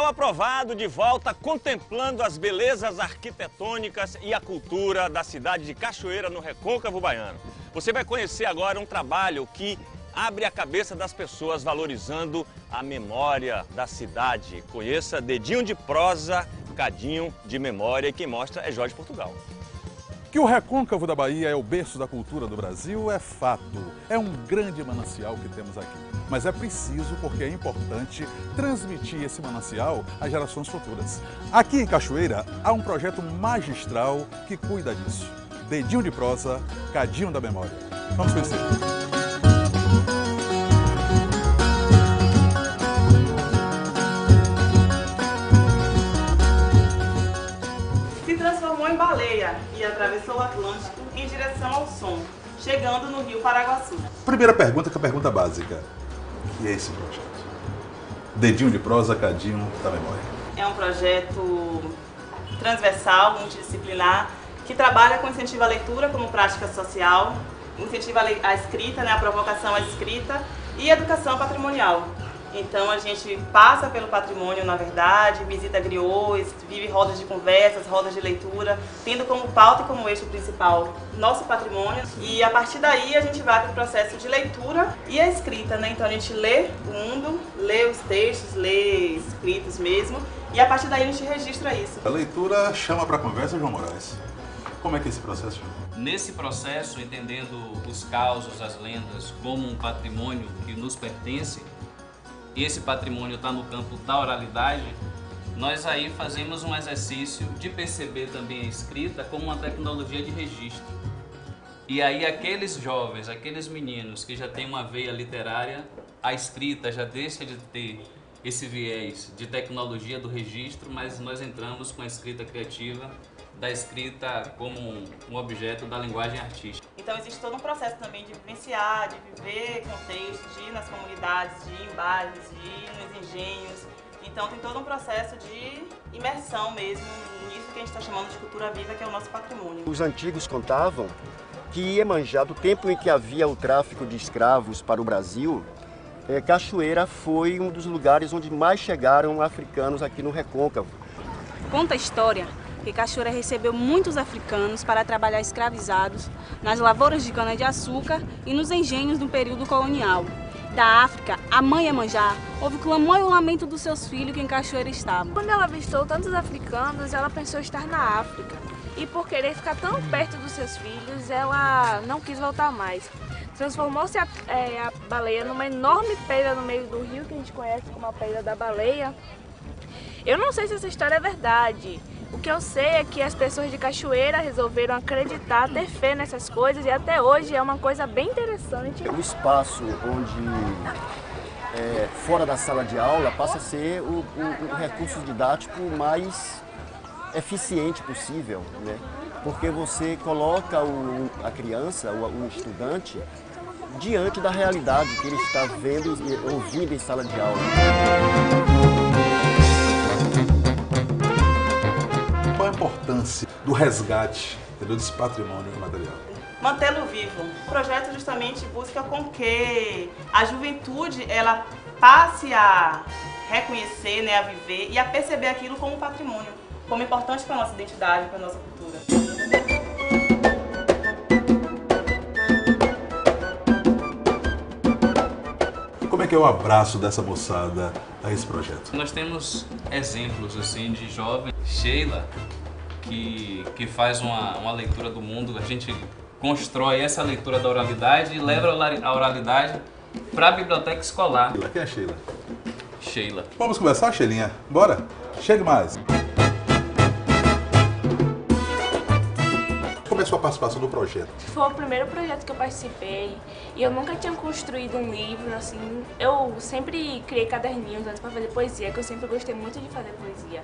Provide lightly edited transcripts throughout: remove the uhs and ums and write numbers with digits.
É o Aprovado de volta contemplando as belezas arquitetônicas e a cultura da cidade de Cachoeira, no Recôncavo Baiano. Você vai conhecer agora um trabalho que abre a cabeça das pessoas valorizando a memória da cidade. Conheça Dedinho de Prosa, Cadinho de Memória, e quem mostra é Jorge Portugal. Que o Recôncavo da Bahia é o berço da cultura do Brasil é fato. É um grande manancial que temos aqui. Mas é preciso, porque é importante, transmitir esse manancial às gerações futuras. Aqui em Cachoeira há um projeto magistral que cuida disso. Dedinho de Prosa, Cadinho da Memória. Vamos conhecer. Transformou em baleia e atravessou o Atlântico em direção ao som, chegando no Rio Paraguaçu. Primeira pergunta, que é a pergunta básica. O que é esse projeto? Dedinho de Prosa, Cadinho da Memória. É um projeto transversal, multidisciplinar, que trabalha com incentivo à leitura como prática social, incentivo à escrita, a provocação à escrita e educação patrimonial. Então a gente passa pelo patrimônio, na verdade, visita griots, vive rodas de conversas, rodas de leitura, tendo como pauta e como eixo principal nosso patrimônio. E a partir daí a gente vai para o processo de leitura e a escrita, Então a gente lê o mundo, lê os textos, lê escritos mesmo, e a partir daí a gente registra isso. A leitura chama para conversa, João Moraes. Como é que é esse processo? Nesse processo, entendendo os causos, as lendas, como um patrimônio que nos pertence, e esse patrimônio está no campo da oralidade, nós aí fazemos um exercício de perceber também a escrita como uma tecnologia de registro. E aí aqueles jovens, aqueles meninos que já têm uma veia literária, a escrita já deixa de ter esse viés de tecnologia do registro, mas nós entramos com a escrita criativa, da escrita como um objeto da linguagem artística. Então existe todo um processo também de vivenciar, de viver contextos, de ir nas comunidades, de ir em bairros, de ir nos engenhos. Então tem todo um processo de imersão mesmo nisso que a gente está chamando de cultura viva, que é o nosso patrimônio. Os antigos contavam que Iemanjá, do tempo em que havia o tráfico de escravos para o Brasil, Cachoeira foi um dos lugares onde mais chegaram africanos aqui no Recôncavo. Conta a história que Cachoeira recebeu muitos africanos para trabalhar escravizados nas lavouras de cana-de-açúcar e nos engenhos no período colonial. Da África, a mãe Iemanjá ouve o clamor e o lamento dos seus filhos que em Cachoeira estavam. Quando ela avistou tantos africanos, ela pensou estar na África. E por querer ficar tão perto dos seus filhos, ela não quis voltar mais. Transformou-se a baleia numa enorme pedra no meio do rio, que a gente conhece como a Pedra da Baleia. Eu não sei se essa história é verdade. O que eu sei é que as pessoas de Cachoeira resolveram acreditar, ter fé nessas coisas, e até hoje é uma coisa bem interessante. O espaço onde, fora da sala de aula, passa a ser o recurso didático mais eficiente possível, Porque você coloca a criança, o estudante, diante da realidade que ele está vendo e ouvindo em sala de aula. Qual a importância do resgate desse patrimônio material? Mantê-lo vivo. O projeto justamente busca com que a juventude ela passe a reconhecer, a viver e a perceber aquilo como patrimônio, como importante para a nossa identidade, para a nossa cultura. Como é que é o abraço dessa moçada a esse projeto? Nós temos exemplos assim de jovem Sheila que faz uma leitura do mundo. A gente constrói essa leitura da oralidade e leva a oralidade para a biblioteca escolar. Quem é Sheila? Sheila. Vamos começar, Sheilinha? Bora? Chegue mais. Como é a sua participação no projeto? Foi o primeiro projeto que eu participei e eu nunca tinha construído um livro, assim. Eu sempre criei caderninhos antes para fazer poesia, que eu sempre gostei muito de fazer poesia.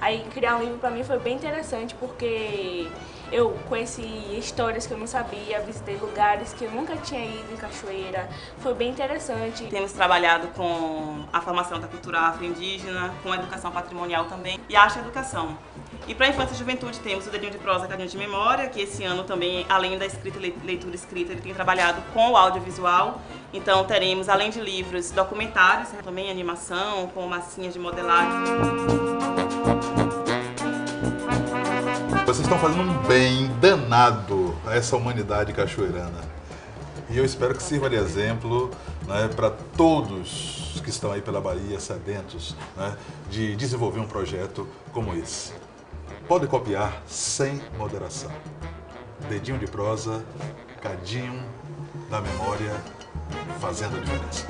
Aí criar um livro para mim foi bem interessante porque eu conheci histórias que eu não sabia, visitei lugares que eu nunca tinha ido em Cachoeira. Foi bem interessante. Temos trabalhado com a formação da cultura afro-indígena, com a educação patrimonial também e a arte e educação. E para a infância e juventude temos o Dedinho de Prosa, Cadinho de Memória, que esse esse ano também, além da escrita e leitura escrita, ele tem trabalhado com o audiovisual. Então teremos, além de livros, documentários, também animação, com massinhas de modelagem. Vocês estão fazendo um bem danado a essa humanidade cachoeirana. E eu espero que sirva de exemplo, né, para todos que estão aí pela Bahia sedentos, né, de desenvolver um projeto como esse. Pode copiar sem moderação. Dedinho de prosa, cadinho da memória, fazendo a diferença.